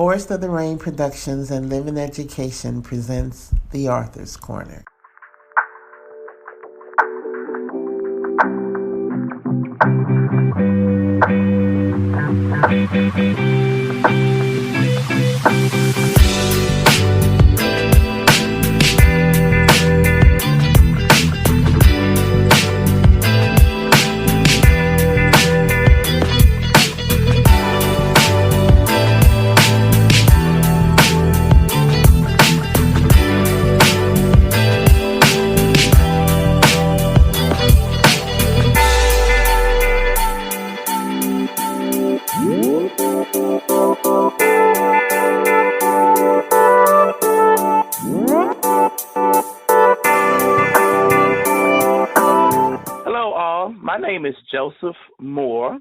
Forest of the Rain Productions and Living Education presents The Author's Corner. Hello, all. My name is Joseph Moore.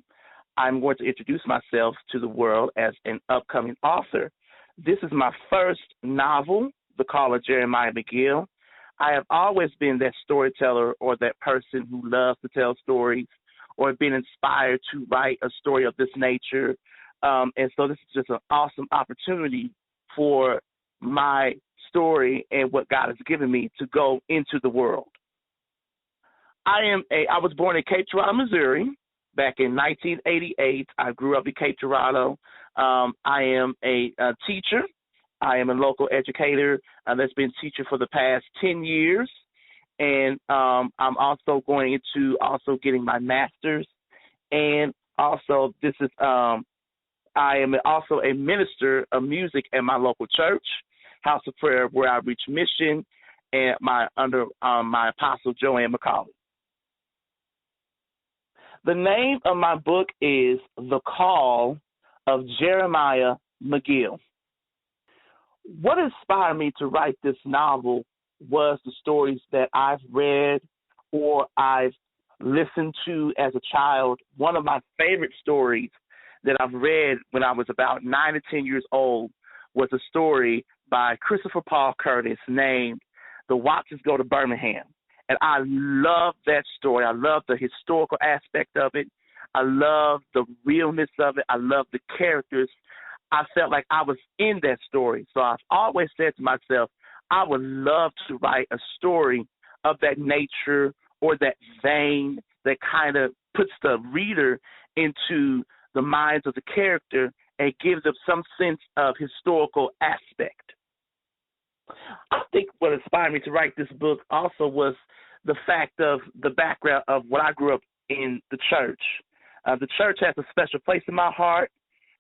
I'm going to introduce myself to the world as an upcoming author. This is my first novel, The Call of Jeremiah McGill. I have always been that storyteller or that person who loves to tell stories or been inspired to write a story of this nature. And so this is just an awesome opportunity for my story and what God has given me to go into the world. I was born in Cape Girardeau, Missouri, back in 1988. I grew up in Cape Girardeau. I am a teacher. I am a local educator that's been teaching for the past 10 years. And I'm also going into getting my master's. And also I am also a minister of music at my local church, House of Prayer, where I reach mission, and under my apostle Joanne McCauley. The name of my book is The Call of Jeremiah McGill. What inspired me to write this novel was the stories that I've read or I've listened to as a child. One of my favorite stories that I've read when I was about 9 or 10 years old was a story by Christopher Paul Curtis named The Watches Go to Birmingham. And I love that story. I love the historical aspect of it. I love the realness of it. I love the characters. I felt like I was in that story. So I've always said to myself, I would love to write a story of that nature or that vein that kind of puts the reader into the minds of the character and gives them some sense of historical aspect. I think what inspired me to write this book also was the fact of the background of what I grew up in the church. The church has a special place in my heart.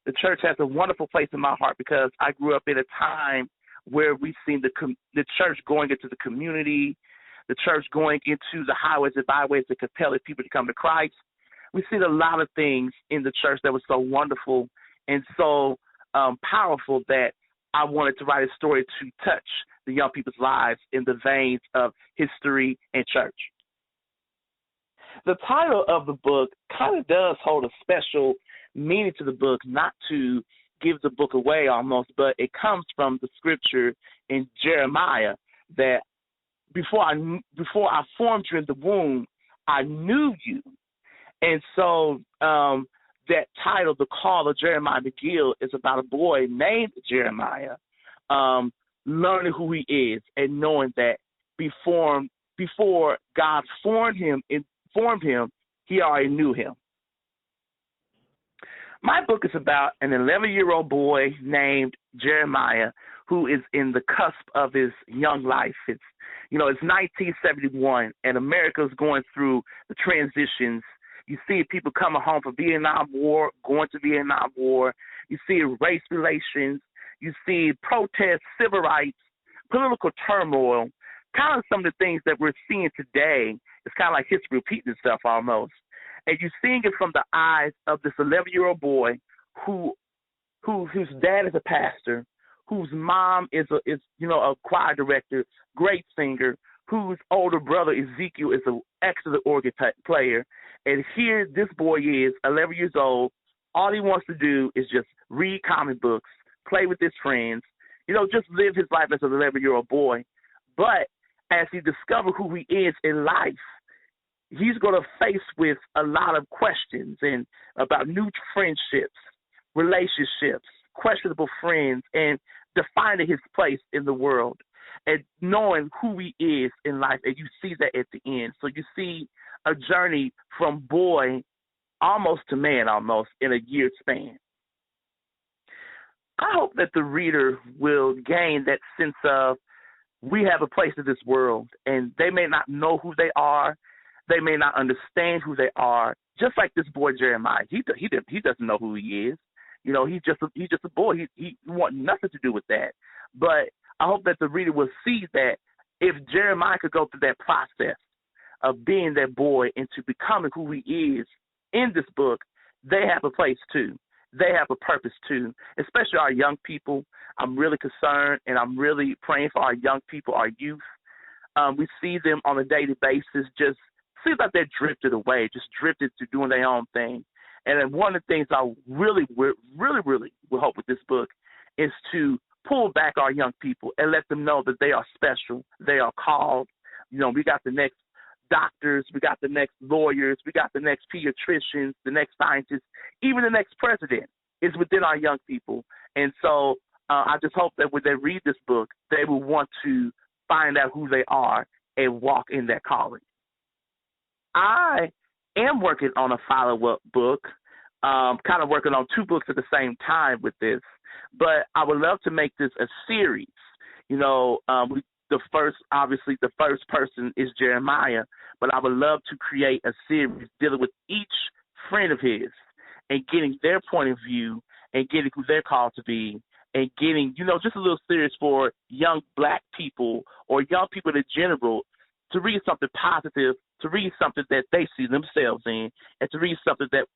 The church has a wonderful place in my heart because I grew up in a time where we've seen the church going into the community, the church going into the highways and byways that compel people to come to Christ. We've seen a lot of things in the church that was so wonderful and so powerful that I wanted to write a story to touch the young people's lives in the veins of history and church. The title of the book kind of does hold a special meaning to the book, not to give the book away almost, but it comes from the scripture in Jeremiah that before I formed you in the womb, I knew you. And so that title, The Call of Jeremiah McGill, is about a boy named Jeremiah learning who he is and knowing that before God formed him, he already knew him. My book is about an 11-year-old boy named Jeremiah who is in the cusp of his young life. It's 1971, and America is going through the transitions. You see people coming home from Vietnam War, going to Vietnam War. You see race relations. You see protests, civil rights, political turmoil, kind of some of the things that we're seeing today. It's kind of like history repeating itself almost. And you're seeing it from the eyes of this 11-year-old boy whose dad is a pastor, whose mom is a choir director, great singer, whose older brother Ezekiel is an excellent organ player. And here this boy is, 11 years old. All he wants to do is just read comic books, play with his friends, just live his life as an 11-year-old boy. But as he discovers who he is in life, he's going to face with a lot of questions and about new friendships, relationships, questionable friends, and defining his place in the world and knowing who he is in life. And you see that at the end. So you see a journey from boy almost to man almost in a year span. I hope that the reader will gain that sense of we have a place in this world, and they may not know who they are. They may not understand who they are. Just like this boy Jeremiah, he doesn't know who he is. You know, he's just a boy. He wants nothing to do with that. But I hope that the reader will see that if Jeremiah could go through that process of being that boy into becoming who he is in this book, they have a place too. They have a purpose too, especially our young people. I'm really concerned, and I'm really praying for our young people, our youth. We see them on a daily basis just seems like they're drifted away, just drifted to doing their own thing. And then one of the things I really will hope with this book is to pull back our young people and let them know that they are special, they are called. You know, we got the next doctors, we got the next lawyers, we got the next pediatricians, the next scientists, even the next president is within our young people. And so I just hope that when they read this book, they will want to find out who they are and walk in that calling. I am working on a follow-up book, kind of working on two books at the same time with this, but I would love to make this a series. You know, the first person is Jeremiah, but I would love to create a series dealing with each friend of his and getting their point of view and getting who they're called to be and getting, you know, just a little series for young black people or young people in general to read something positive, to read something that they see themselves in, and to read something that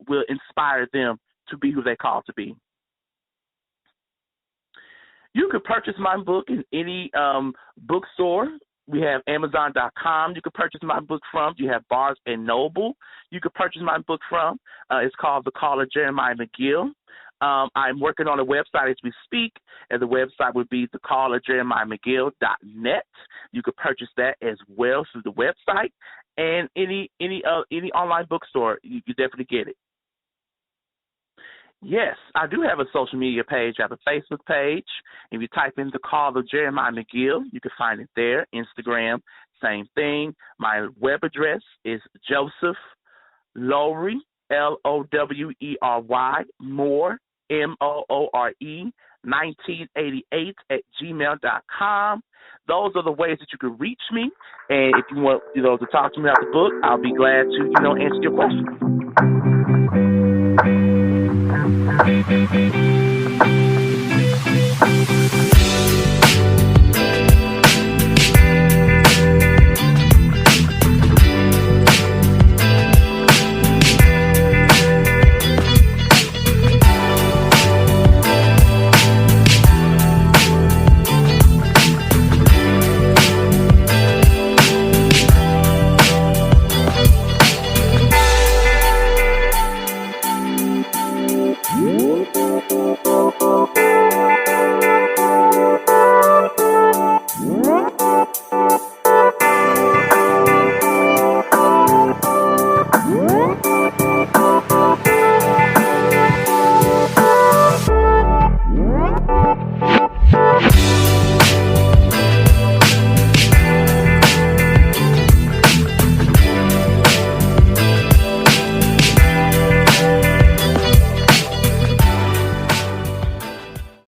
will inspire them to be who they're called to be. You can purchase my book in any bookstore. We have Amazon.com you can purchase my book from. You have Barnes & Noble you can purchase my book from. It's called The Call of Jeremiah McGill. I'm working on a website as we speak, and the website would be thecallofjeremiahmcgill.net. You can purchase that as well through the website, and any online bookstore, you can definitely get it. Yes, I do have a social media page. I have a Facebook page. If you type in The Call of Jeremiah McGill, you can find it there. Instagram, same thing. My web address is Joseph Lowry, Lowry, Moore, Moore, 1988 @gmail.com. Those are the ways that you can reach me. And if you want, to talk to me about the book, I'll be glad to, answer your questions.